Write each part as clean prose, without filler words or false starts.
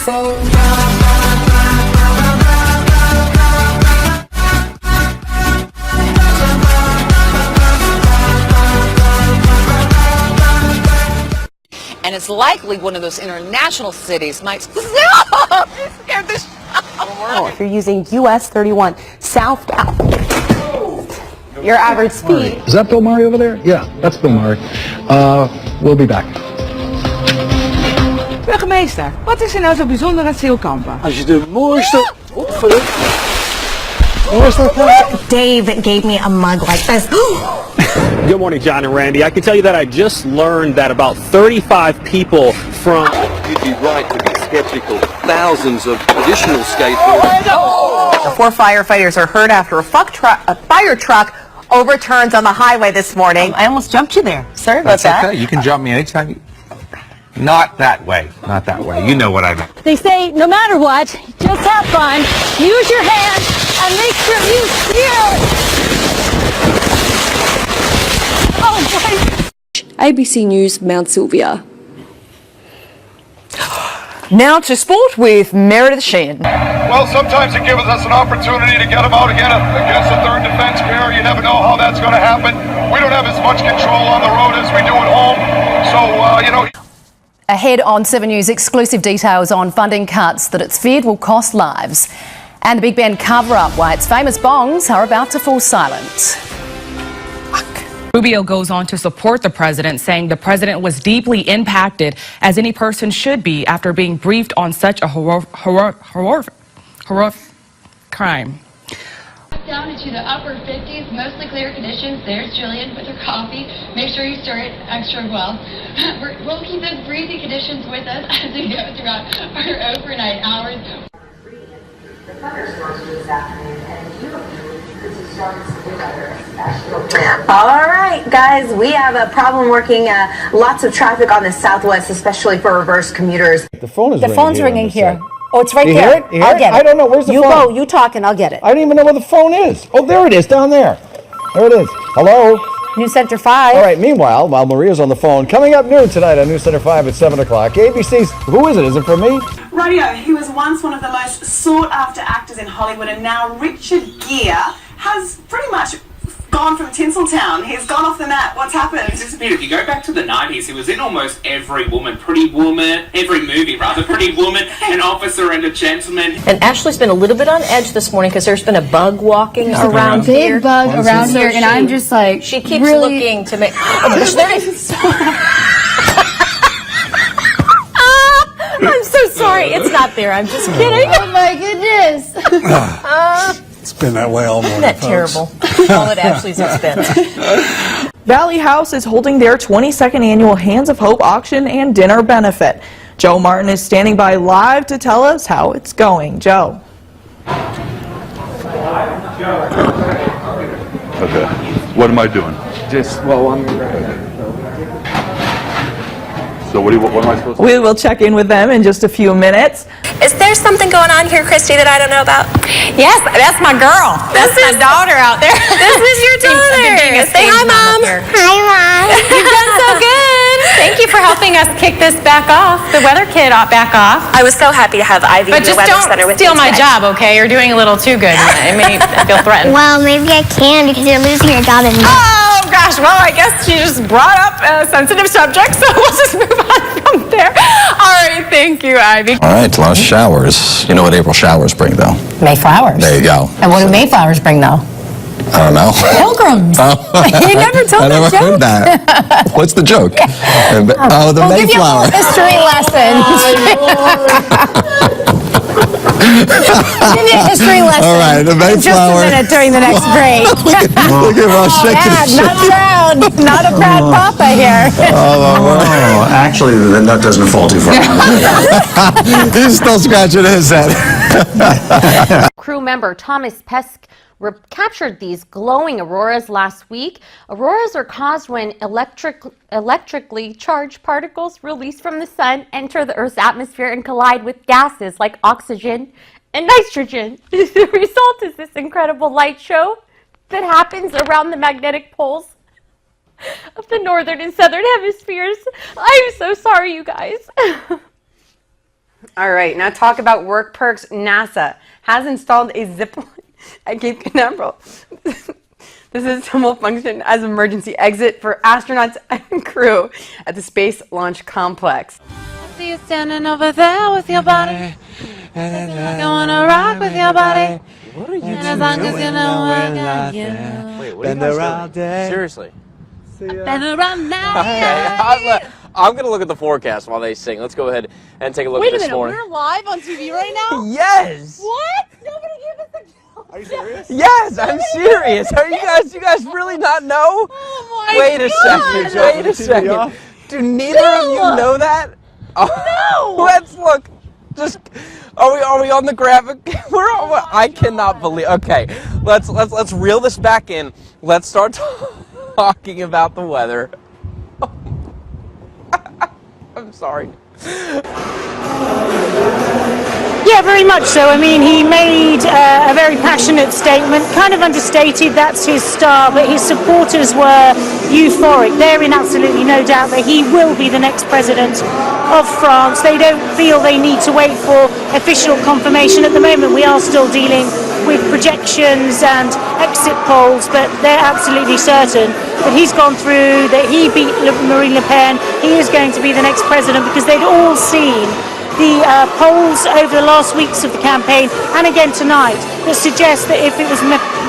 phone. And it's likely one of those international cities might scared the shit out. If you're using US 31 southbound, your average speed. Is that Bill Murray over there? Yeah, that's Bill Murray. We'll be back. Burgemeester, wat is er nou zo bijzonder aan Zeelkampen? Als je de mooiste Dave gave me a mug like this. Good morning, John and Randy. I can tell you that I just learned that about 35 people from... You'd be right to be skeptical. Thousands of additional skateboarders. The 4 firefighters are hurt after a fire truck overturns on the highway this morning. I almost jumped you there. Sorry about that. Okay. You can jump me anytime. Not that way. Not that way. You know what I mean. They say no matter what, just have fun, use your hands, and make sure you steer. Oh, ABC News, Mount Sylvia. Now to sport with Meredith Sheehan. Well, sometimes it gives us an opportunity to get them out again against the third defense pair. You never know how that's going to happen. We don't have as much control on the road as we do at home. So, you know... Ahead on 7 News, exclusive details on funding cuts that it's feared will cost lives. And the Big Ben cover-up why its famous bongs are about to fall silent. Rubio goes on to support the president, saying the president was deeply impacted, as any person should be, after being briefed on such a horrific crime. Down into the upper 50s, mostly clear conditions. There's Jillian with her coffee. Make sure you stir it extra well. We'll keep those breezy conditions with us as we go throughout our overnight hours. The thunderstorms this afternoon, and you could see starting some good weather. All right, guys, we have a problem working lots of traffic on the southwest, especially for reverse commuters. The phone is The phone's ringing here. Oh, it's right You there. hear it? You hear I'll it? get it. I don't know. Where's the you phone? You go. You talk and I'll get it. I don't even know where the phone is. Oh, there it is, down there. There it is. Hello? News Center 5. All right, meanwhile, while Maria's on the phone, coming up noon tonight on News Center 5 at 7 o'clock, ABC's, who is it? Is it for me? Radio, he was once one of the most sought-after actors in Hollywood, and now Richard Gere has pretty much gone from Tinseltown. He's gone off the map. What's happened? He's disappeared. If you go back to the 90s, he was in almost every Pretty Woman, every movie rather, Pretty Woman, An Officer and a Gentleman. And Ashley's been a little bit on edge this morning because there's been a bug walking around here. Big bug around here, and I'm just like, she keeps really looking to make. Oh my gosh, there it is. I'm so sorry. It's not there. I'm just kidding. Oh my goodness. It's been that way all morning. Isn't that terrible? All at Ashley's expense. Valley House is holding their 22nd annual Hands of Hope auction and dinner benefit. Joe Martin is standing by live to tell us how it's going. Joe. Okay. What am I doing? So what am I supposed to do? We will check in with them in just a few minutes. Is there something going on here, Christy, that I don't know about? Yes, that's my girl. That's my daughter out there. This is your daughter. Say hi, Mom. Hi, Mom. You've done so good. Thank you for helping us kick this back off, the weather kit back off. I was so happy to have Ivy in the weather center with me. But just don't steal my job, okay? You're doing a little too good. I feel threatened. Well, maybe I can because you're losing your job in Oh, gosh. Well, I guess she just brought up a sensitive subject, so we'll just move on from there. All right. Thank you, Ivy. All right, a lot of showers. You know what April showers bring, though? Mayflowers. There you go. And what do Mayflowers bring, though? I don't know. Pilgrims. You never told I never that joke? heard that. What's the joke? Oh, the we'll Mayflower. Give you a history lesson. Give you a history lesson. All right, the Mayflower. In just a minute during the next break. Look at Ross shaking his not proud. Not a proud papa here. Actually, the nut doesn't fall too far. He's still scratching his head. Crew member Thomas Pesk captured these glowing auroras last week. Auroras are caused when electrically charged particles released from the sun enter the Earth's atmosphere and collide with gases like oxygen and nitrogen. The result is this incredible light show that happens around the magnetic poles of the northern and southern hemispheres. I'm so sorry, you guys. All right, now talk about work perks. NASA has installed a zip line at Cape Canaveral. This system will function as an emergency exit for astronauts and crew at the Space Launch Complex. See you standing over there with your body. I wanna rock with your body. What are you And as long as you know I got you. Wait, what are you guys doing? Seriously. Been around now. Okay, I'm going to look at the forecast while they sing. Let's go ahead and take a look at this morning. We're live on TV right now? Yes! What? Nobody give us a... Are you serious? Yes, I'm serious. Are you guys really not know? Oh my Wait a second. Wait a second. Do neither of you know that? Oh, no. Let's look. Just are we on the graphic? We're on. I cannot believe. Okay, let's reel this back in. Let's start talking about the weather. I'm sorry. Yeah, very much so. I mean, he made a very passionate statement, kind of understated, that's his style, but his supporters were euphoric. They're in absolutely no doubt that he will be the next president of France. They don't feel they need to wait for official confirmation. At the moment, we are still dealing with projections and exit polls, but they're absolutely certain that he's gone through, that he beat Marine Le Pen. He is going to be the next president because they'd all seen the polls over the last weeks of the campaign and again tonight that suggest that if it was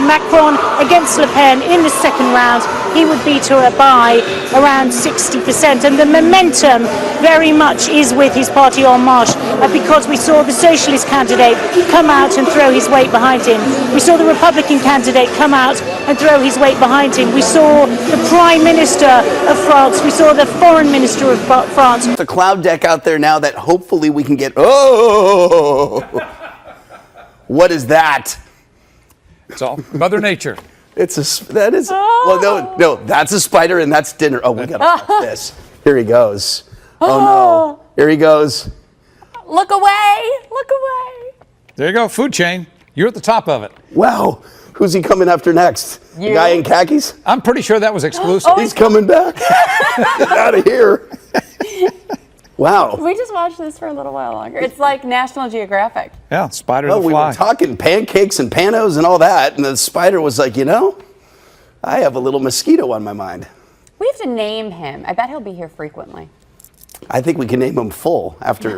Macron against Le Pen in the second round, he would beat her by around 60%. And the momentum very much is with his party En Marche because we saw the socialist candidate come out and throw his weight behind him. We saw the Republican candidate come out and throw his weight behind him. We saw the Prime Minister of France. We saw the Foreign Minister of France. The cloud deck out there now that hopefully we can get. Oh, what is that? It's all Mother Nature. It's that is. Well, no, that's a spider and that's dinner. Oh, we gotta watch this. Here he goes. Oh no, here he goes. Look away! Look away! There you go, food chain. You're at the top of it. Wow. Who's he coming after next? The guy in khakis? I'm pretty sure that was exclusive. He's coming back. Get out of here. Wow. We just watched this for a little while longer. It's like National Geographic. Yeah, spider Well, the we fly. were talking pancakes and panos and all that, and the spider was like, I have a little mosquito on my mind. We have to name him. I bet he'll be here frequently. I think we can name him Full after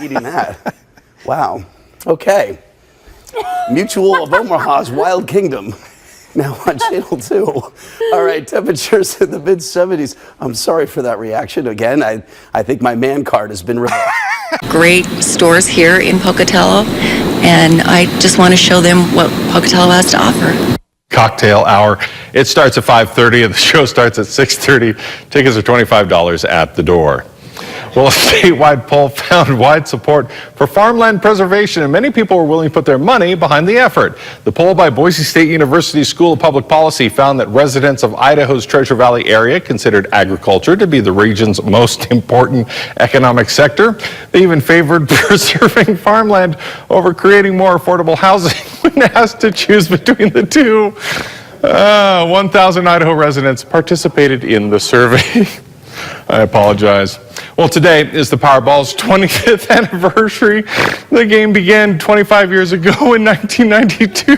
eating that. Wow. Okay. Mutual of Omaha's Wild Kingdom. Now on Channel 2. All right, temperatures in the mid-70s. I'm sorry for that reaction. Again, I think my man card has been revoked. Great stores here in Pocatello, and I just want to show them what Pocatello has to offer. Cocktail hour. It starts at 5:30 and the show starts at 6:30. Tickets are $25 at the door. Well, a statewide poll found wide support for farmland preservation, and many people were willing to put their money behind the effort. The poll by Boise State University School of Public Policy found that residents of Idaho's Treasure Valley area considered agriculture to be the region's most important economic sector. They even favored preserving farmland over creating more affordable housing when asked to choose between the two. 1,000 Idaho residents participated in the survey. I apologize. Well, today is the Powerball's 25th anniversary. The game began 25 years ago in 1992.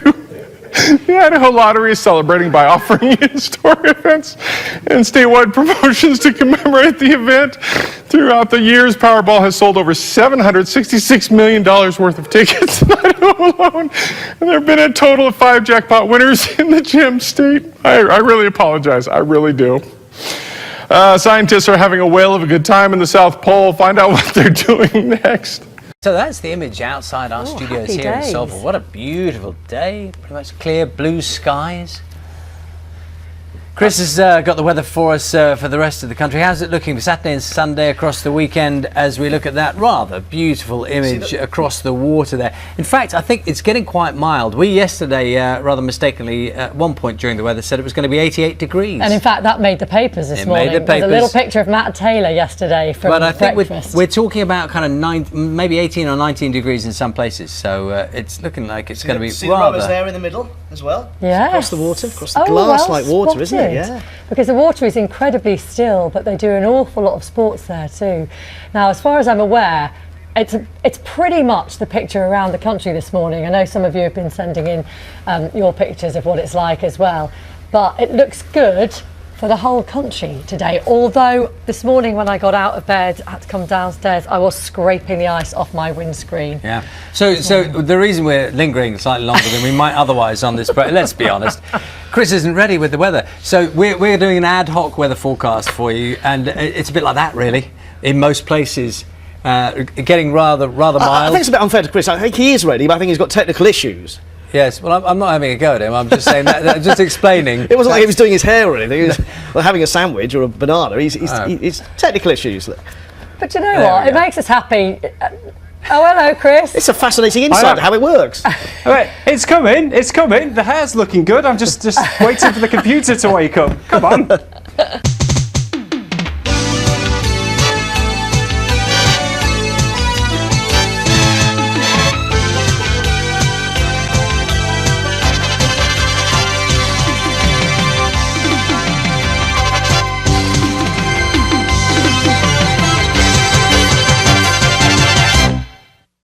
The Idaho Lottery is celebrating by offering in-store events and statewide promotions to commemorate the event. Throughout the years, Powerball has sold over $766 million worth of tickets in Idaho alone. And there have been a total of 5 jackpot winners in the gem state. I really apologize. I really do. Scientists are having a whale of a good time in the South Pole. Find out what they're doing next. So that's the image outside our studios here in Sulphur. What a beautiful day. Pretty much clear blue skies. Chris has got the weather for us for the rest of the country. How's it looking for Saturday and Sunday across the weekend as we look at that rather beautiful image across the water there? In fact, I think it's getting quite mild. We yesterday, rather mistakenly, at one point during the weather said it was going to be 88 degrees. And in fact, that made the papers this morning. Made the papers. There's a little picture of Matt Taylor yesterday from But I think breakfast. we're talking about kind of maybe 18 or 19 degrees in some places. So it's looking like it's going to be See rather... the rubbers there in the middle as well? Yes. Across the water, across the glass-like water, isn't it? Yeah. Because the water is incredibly still, but they do an awful lot of sports there too. Now, as far as I'm aware, it's pretty much the picture around the country this morning. I know some of you have been sending in your pictures of what it's like as well, but it looks good for the whole country today. Although this morning when I got out of bed, I had to come downstairs, I was scraping the ice off my windscreen. Yeah. So the reason we're lingering slightly longer than we might otherwise on this break, let's be honest, Chris isn't ready with the weather. So we're doing an ad hoc weather forecast for you, and it's a bit like that really. In most places, getting rather mild. I think it's a bit unfair to Chris. I think he is ready, but I think he's got technical issues. Yes, well, I'm not having a go at him. I'm just saying that just explaining. It wasn't like he was doing his hair or anything. He was having a sandwich or a banana. He's technical issues. But you know what? It makes us happy. Oh, hello, Chris. It's a fascinating insight to how it works. Right, it's coming. The hair's looking good. I'm just waiting for the computer to wake up. Come on.